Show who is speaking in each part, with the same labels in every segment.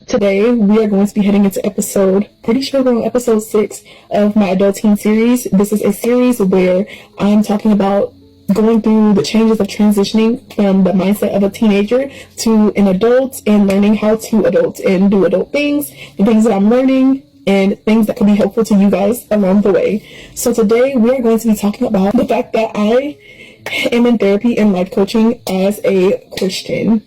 Speaker 1: Today, we are going to be heading into pretty sure we're on episode 6 of my Adulteen series. This is a series where I'm talking about going through the changes of transitioning from the mindset of a teenager to an adult and learning how to adult and do adult things, the things that I'm learning, and things that can be helpful to you guys along the way. So today, we are going to be talking about the fact that I am in therapy and life coaching as a Christian.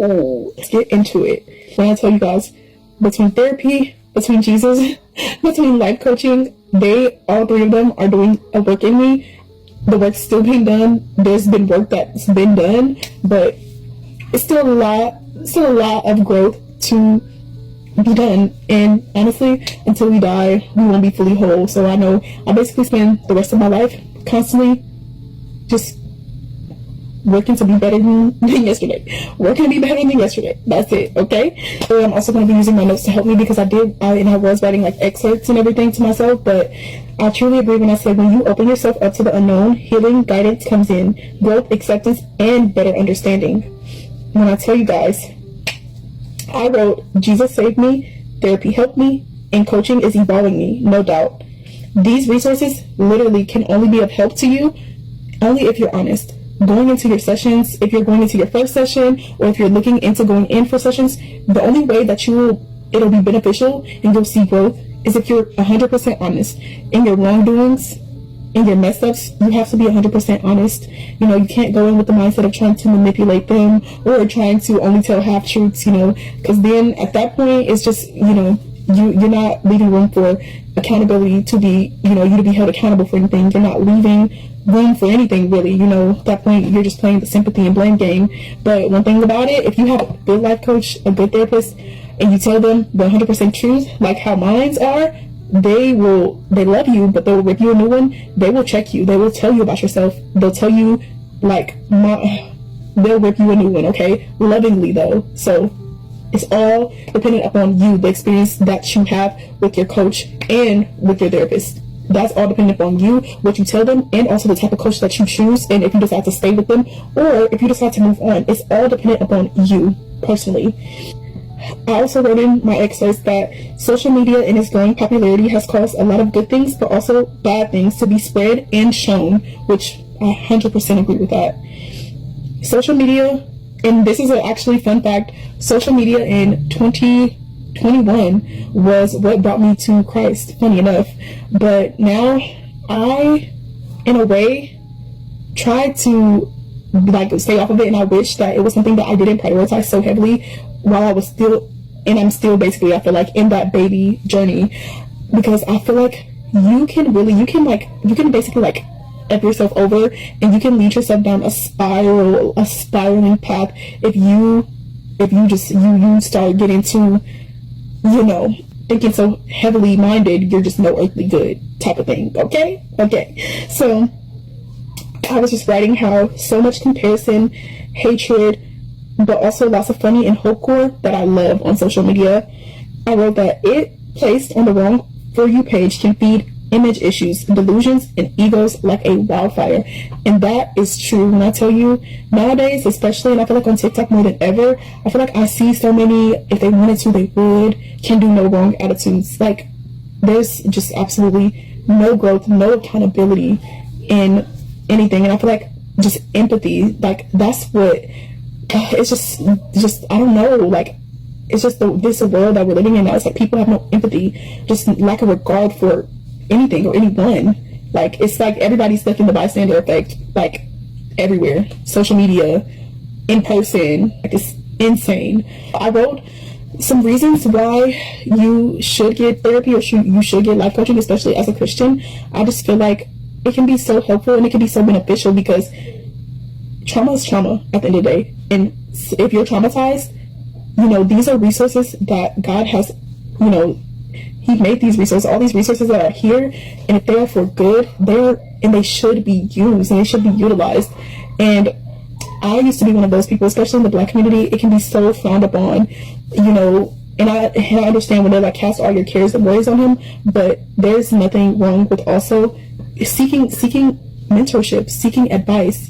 Speaker 1: Let's get into it. When I tell you guys, between therapy, between Jesus, between life coaching, all three of them are doing a work in me. The work's still being done. There's been work that's been done, but it's still a lot of growth to be done. And honestly, until we die, we won't be fully whole. So I know I basically spend the rest of my life constantly just working to be better than yesterday. Working to be better than yesterday. That's it, okay? So I'm also going to be using my notes to help me because I was writing like excerpts and everything to myself, but I truly agree when I say when you open yourself up to the unknown, healing, guidance comes in, growth, acceptance, and better understanding. When I tell you guys, I wrote, Jesus saved me, therapy helped me, and coaching is evolving me, no doubt. These resources literally can only be of help to you only if you're honest. Going into your sessions, if you're going into your first session, or if you're looking into going in for sessions, the only way that it'll be beneficial and you'll see growth is if you're 100% honest. In your wrongdoings, in your mess ups, you have to be 100% honest. You know, you can't go in with the mindset of trying to manipulate them or trying to only tell half truths, because then at that point, it's just, you're not leaving room for accountability to be, you to be held accountable for anything. You're not leaving room for anything, really. At that point, you're just playing the sympathy and blame game. But one thing about it, if you have a good life coach, a good therapist, and you tell them the 100% truth, like how mines are, they love you, but they'll rip you a new one. They will check you. They will tell you about yourself. They'll tell you, they'll rip you a new one, okay? Lovingly, though. So it's all dependent upon you, the experience that you have with your coach and with your therapist. That's all dependent upon you, what you tell them, and also the type of coach that you choose, and if you decide to stay with them, or if you decide to move on. It's all dependent upon you, personally. I also wrote in my excerpts that social media and its growing popularity has caused a lot of good things, but also bad things to be spread and shown, which I 100% agree with that. Social media, and this is actually fun fact, social media in 2021 was what brought me to Christ, funny enough. But now I, in a way, try to stay off of it, and I wish that it was something that I didn't prioritize so heavily while I was still, and I'm still basically, I feel like, in that baby journey, because I feel like you can basically F yourself over, and you can lead yourself down a spiraling path if you start getting too, thinking so heavily minded, you're just no earthly good type of thing. Okay. So I was just writing how so much comparison, hatred, but also lots of funny and hopecore that I love on social media. I wrote that it placed on the wrong For You page can feed image issues, delusions, and egos like a wildfire. And that is true. When I tell you, nowadays, especially, and I feel like on TikTok more than ever, I feel like I see so many, if they wanted to, they would, can do no wrong attitudes. Like, there's just absolutely no growth, no accountability in anything. And I feel like just empathy, that's what, it's just I don't know, it's just this world that we're living in now. It's like people have no empathy, just lack of regard for anything or anyone. It's like everybody's stuck in the bystander effect, everywhere. Social media, in person, it's insane. I wrote some reasons why you should get therapy or you should get life coaching, especially as a Christian. I just feel like it can be so helpful and it can be so beneficial because trauma is trauma at the end of the day. And if you're traumatized, these are resources that God has, He made these resources, all these resources that are here, and if they are for good, they should be used and they should be utilized. And I used to be one of those people, especially in the Black community. It can be so frowned upon, and I understand when they're cast all your cares and worries on Him, but there's nothing wrong with also seeking mentorship, seeking advice.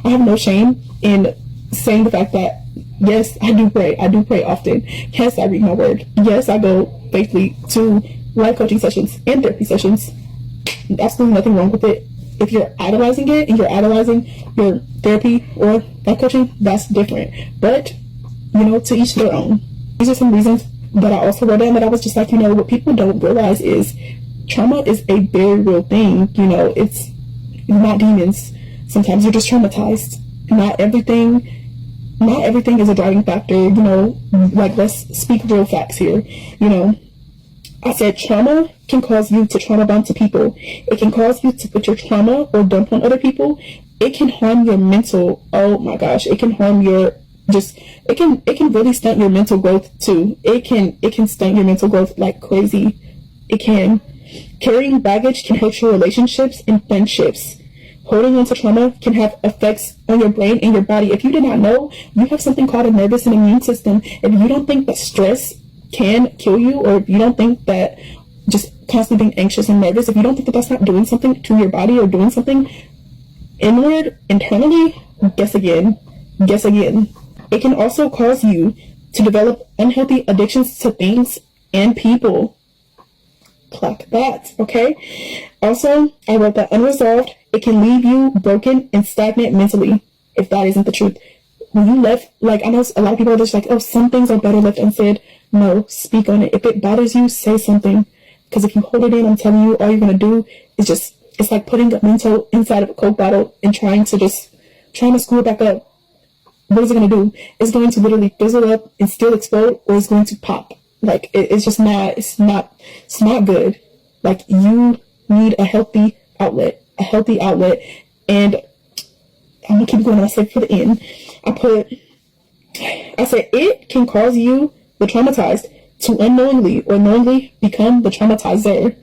Speaker 1: I have no shame in saying the fact that Yes, I do pray. I do pray often. Yes, I read my word. Yes, I go faithfully to life coaching sessions and therapy sessions. Absolutely nothing wrong with it. If you're idolizing it and you're idolizing your therapy or life coaching, that's different. But, to each their own. These are some reasons that I also wrote down that I was just like, what people don't realize is trauma is a very real thing. It's not demons. Sometimes you're just traumatized. Not everything is a driving factor. Let's speak real facts here. I said trauma can cause you to trauma bond to people. It can cause you to put your trauma or dump on other people. It can harm your mental. Oh my gosh, it can harm your it can really stunt your mental growth too. It can stunt your mental growth like crazy. It can. Carrying baggage can hurt your relationships and friendships. Holding on to trauma can have effects on your brain and your body. If you did not know, you have something called a nervous and immune system. If you don't think that stress can kill you, or if you don't think that just constantly being anxious and nervous, if you don't think that that's not doing something to your body or doing something internally, guess again. It can also cause you to develop unhealthy addictions to things and people. Clock that, okay? Also, I wrote that unresolved, it can leave you broken and stagnant mentally, if that isn't the truth. When you left, I know a lot of people are just like, oh, some things are better left unsaid. No, speak on it. If it bothers you, say something. Because if you hold it in, I'm telling you, all you're going to do is it's like putting a Mentos inside of a Coke bottle and trying to screw it back up. What is it going to do? It's going to literally fizzle up and still explode, or it's going to pop. It's not good. You need a healthy outlet. And I'm going to keep going. I said for the end, I said it can cause you, the traumatized, to unknowingly or knowingly become the traumatizer.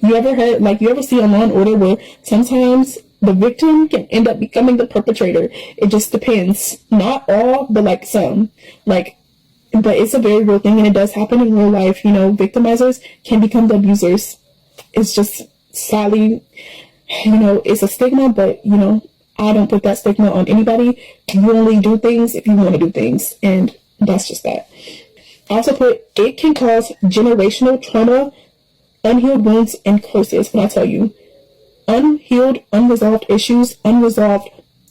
Speaker 1: You ever see a Law and Order where sometimes the victim can end up becoming the perpetrator? It just depends. Not all, but some. But it's a very real thing, and it does happen in real life. Victimizers can become the abusers. It's just sadly, it's a stigma, but, I don't put that stigma on anybody. You only do things if you want to do things, and that's just that. I also put, it can cause generational trauma, unhealed wounds, and curses. When I tell you, unhealed, unresolved issues, unresolved,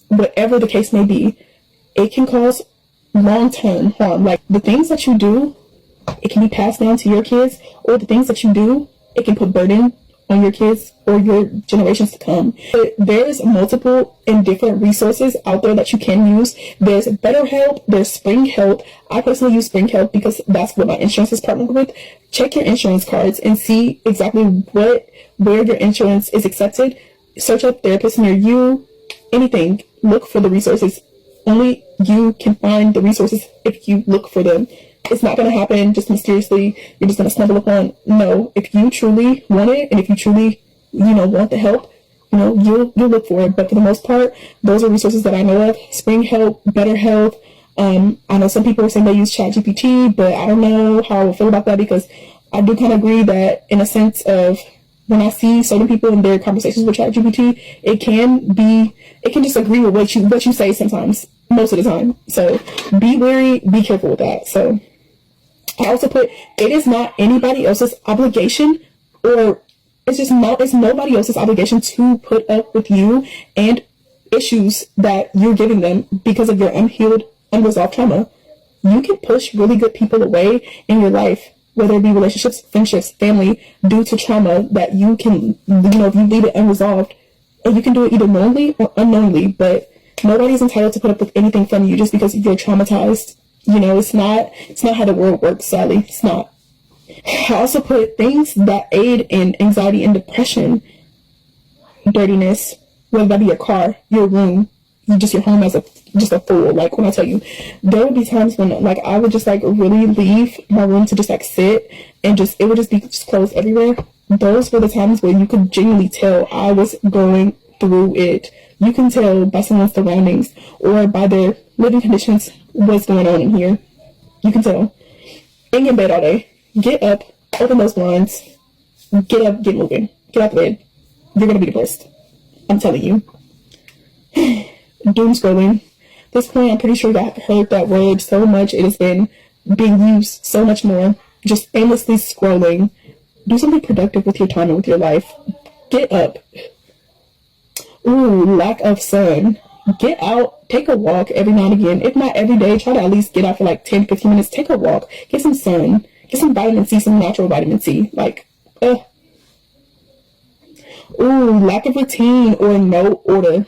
Speaker 1: whatever the case may be, it can cause long-term harm. The things that you do, it can be passed down to your kids, or the things that you do, it can put burden on your kids or your generations to come. But there's multiple and different resources out there that you can use. There's BetterHelp, there's Spring Health. I personally use Spring Health because that's what my insurance is partnered with. Check your insurance cards and see exactly where your insurance is accepted. Search up therapists near you, anything. Look for the resources. Only you can find the resources if you look for them. It's not going to happen just mysteriously. You're just going to stumble upon. No, if you truly want it, and if you truly, want the help, you'll look for it. But for the most part, those are resources that I know of. Spring Health, BetterHelp. I know some people are saying they use ChatGPT, but I don't know how I feel about that, because I do kind of agree that in a sense of, when I see certain people in their conversations with ChatGPT, it can just agree with what you say sometimes, most of the time. So be wary, be careful with that. So I also put, it is not anybody else's obligation, or it's nobody else's obligation to put up with you and issues that you're giving them because of your unhealed, unresolved trauma. You can push really good people away in your life, whether it be relationships, friendships, family, due to trauma that you can, if you leave it unresolved, and you can do it either knowingly or unknowingly, but nobody's entitled to put up with anything from you just because you're traumatized. It's not how the world works, sadly. It's not. I also put things that aid in anxiety and depression, dirtiness, whether that be your car, your room, your home as a fool. When I tell you, there would be times when I would just really leave my room to just sit, and it would just be clothes everywhere. Those were the times where you could genuinely tell I was going through it. You can tell by someone's surroundings or by their living conditions what's going on in here. You can tell. Being in bed all day. Get up, open those blinds, get up, get moving. Get out the bed. You're going to be depressed. I'm telling you. Doom scrolling. this point, I'm pretty sure I've heard that word so much. It has been being used so much more. Just aimlessly scrolling. Do something productive with your time and with your life. Get up. Ooh, lack of sun. Get out, take a walk every now and again. If not every day, try to at least get out for like 10, 15 minutes. Take a walk. Get some sun. Get some vitamin C, some natural vitamin C. Like, Ooh, lack of routine or no order.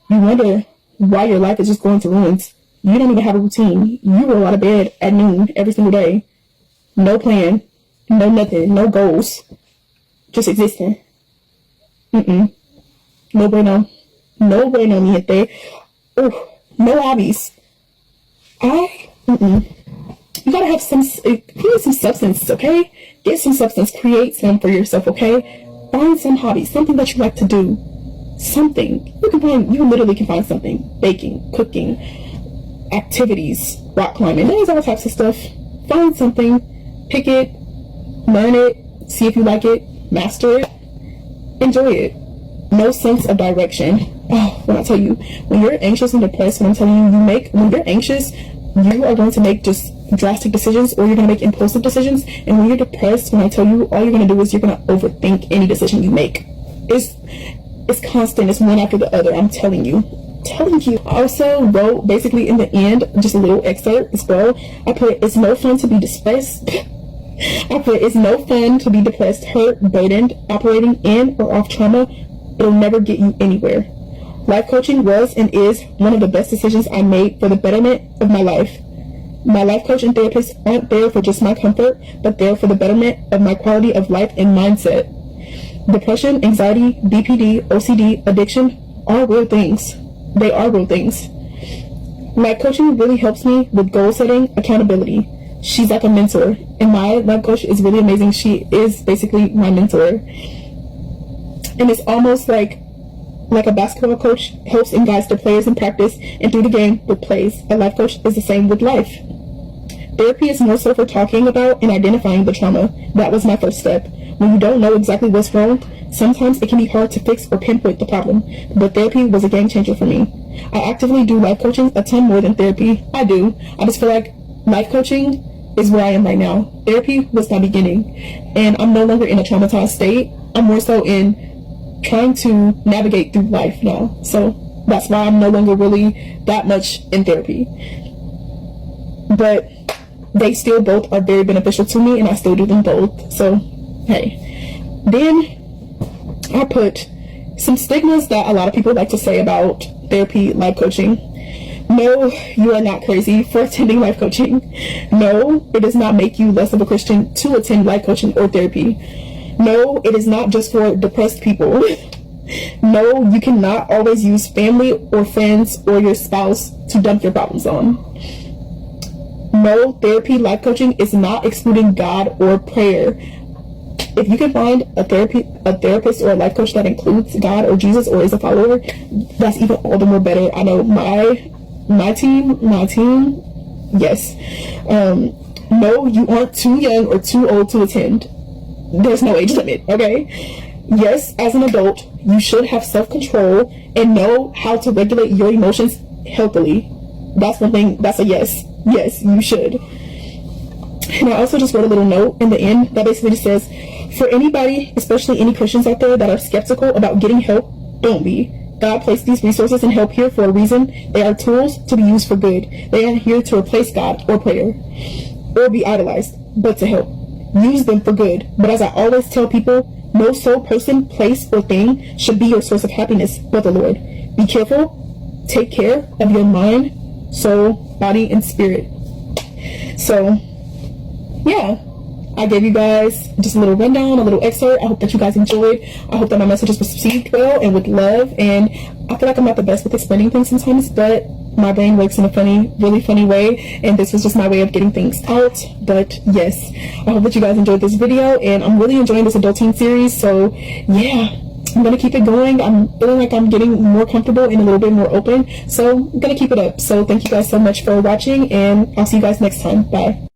Speaker 1: You wonder why your life is just going to ruins. You don't even have a routine. You roll out of bed at noon every single day. No plan. No nothing. No goals. Just existing. No bueno. No bueno, mi gente. Oh, no hobbies. You gotta have create some substance, okay? Get some substance. Create some for yourself, okay? Find some hobbies. Something that you like to do. Something. You literally can find something. Baking, cooking, activities, rock climbing. There's all types of stuff. Find something. Pick it. Learn it. See if you like it. Master it. Enjoy it. No sense of direction. Oh, when I tell you, when you're anxious and depressed, when I'm telling you, when you're anxious, you are going to make just drastic decisions, or you're going to make impulsive decisions. And when you're depressed, when I tell you, all you're going to do is you're going to overthink any decision you make. It's constant. It's one after the other. I'm telling you. I also wrote basically in the end, just a little excerpt as well. I put, it's no fun to be depressed. I put, it's no fun to be depressed, hurt, burdened, operating in or off trauma. It'll never get you anywhere. Life coaching was and is one of the best decisions I made for the betterment of my life. My life coach and therapist aren't there for just my comfort, but there for the betterment of my quality of life and mindset. Depression, anxiety, BPD, OCD, addiction are real things. They are real things. Life coaching really helps me with goal setting, accountability. She's like a mentor, and my life coach is really amazing. She is basically my mentor. And it's almost like a basketball coach helps and guides their players in practice and through the game with plays. A life coach is the same with life. Therapy is more so for talking about and identifying the trauma. That was my first step. When you don't know exactly what's wrong, sometimes it can be hard to fix or pinpoint the problem, but therapy was a game changer for me. I actively do life coaching a ton more than therapy. I do. I just feel like life coaching is where I am right now. Therapy was my beginning, and I'm no longer in a traumatized state. I'm more so in trying to navigate through life now. So that's why I'm no longer really that much in therapy. But they still both are very beneficial to me, and I still do them both. So, hey. Then I put some stigmas that a lot of people like to say about therapy, life coaching. No, you are not crazy for attending life coaching. No, it does not make you less of a Christian to attend life coaching or therapy. No, it is not just for depressed people. No, you cannot always use family or friends or your spouse to dump your problems on. No, therapy, life coaching is not excluding God or prayer. If you can find a therapist or a life coach that includes God or Jesus or is a follower, that's even all the more better. I know my team, yes. No, you aren't too young or too old to attend. There's no age limit, okay? Yes, as an adult, you should have self-control and know how to regulate your emotions healthily. That's one thing, that's a yes. Yes, you should. And I also just wrote a little note in the end that basically just says, for anybody, especially any Christians out there that are skeptical about getting help, don't be. God placed these resources and help here for a reason. They are tools to be used for good. They aren't here to replace God or prayer or be idolized, but to help. Use them for good. But as I always tell people, no sole person, place, or thing should be your source of happiness but the Lord. Be careful. Take care of your mind, soul, body, and spirit. So, yeah. I gave you guys just a little rundown, a little excerpt. I hope that you guys enjoyed. I hope that my messages were received well and with love. And I feel like I'm not the best with explaining things sometimes, but my brain works in a really funny way. And this was just my way of getting things out. But yes, I hope that you guys enjoyed this video. And I'm really enjoying this Adulteen series. So yeah, I'm going to keep it going. I'm feeling like I'm getting more comfortable and a little bit more open. So I'm going to keep it up. So thank you guys so much for watching. And I'll see you guys next time. Bye.